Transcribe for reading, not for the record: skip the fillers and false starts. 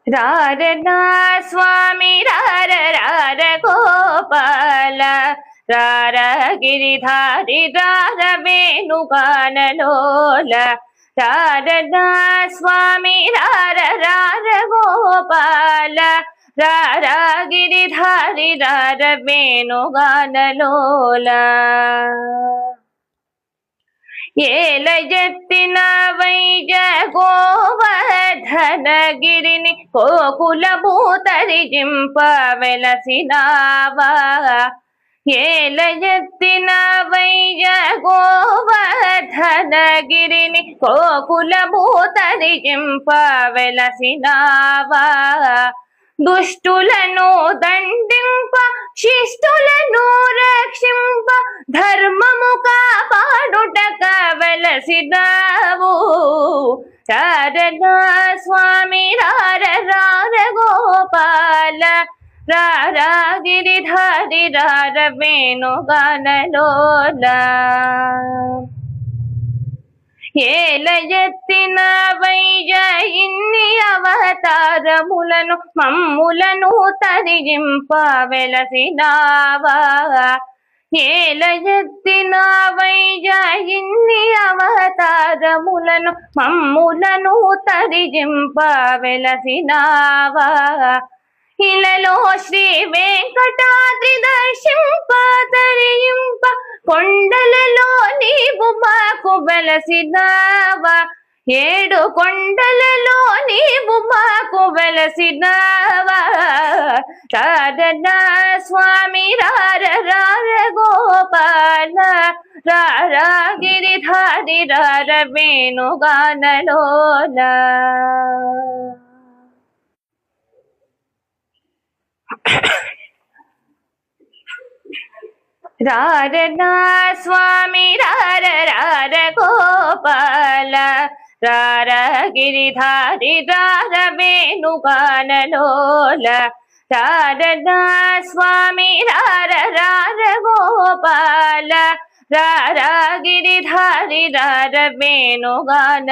రారనా స్వామి రార రార గోపాల రార గిరిధారి రార వేణుగానలోల రారనా స్వామి రార రార గోపాల రార గిరిధారి రార వేణుగానలోల ఏలయెత్తిన వైజ గోవర్ధనగిరిని కోకుల భూతరిజింప వెలసినావా ఏలయెత్తిన వైజ గోవర్ధనగిరిని కోకుల భూతరిజింప వెలసినావా దుష్టులను దండింప శిష్టులను రక్షింప ధర్మము కాపాడుటక వెలసినావు రారనా స్వామి రార రార గోపాల రార గిరిధారి రార వేణుగానలోల ఏలయెత్తిన వైజ ఇన్ని అవతారములను మమ్ములను తరిజింప వెలసినావా ఏలయెత్తిన వైజ ఇన్ని అవతారములను మమ్ములను తరిజింప వెలసినావా ఇలలో శ్రీ వెంకటాద్రి దర్శింప తరింప కొండలలో నీవు మాకు వెలసినావా ఏడు కొండలలో నీవు మాకు వెలసినావా రారనా స్వామి రార రార గోపాల రార గిరిధారి రార వేణుగానలోల రారనా స్వామి రార రార గోపాల రార గిరిధారి రార వేణుగానలోల రారనా స్వామి రార రార గోపాల రార గిరిధారి రార వేణుగాన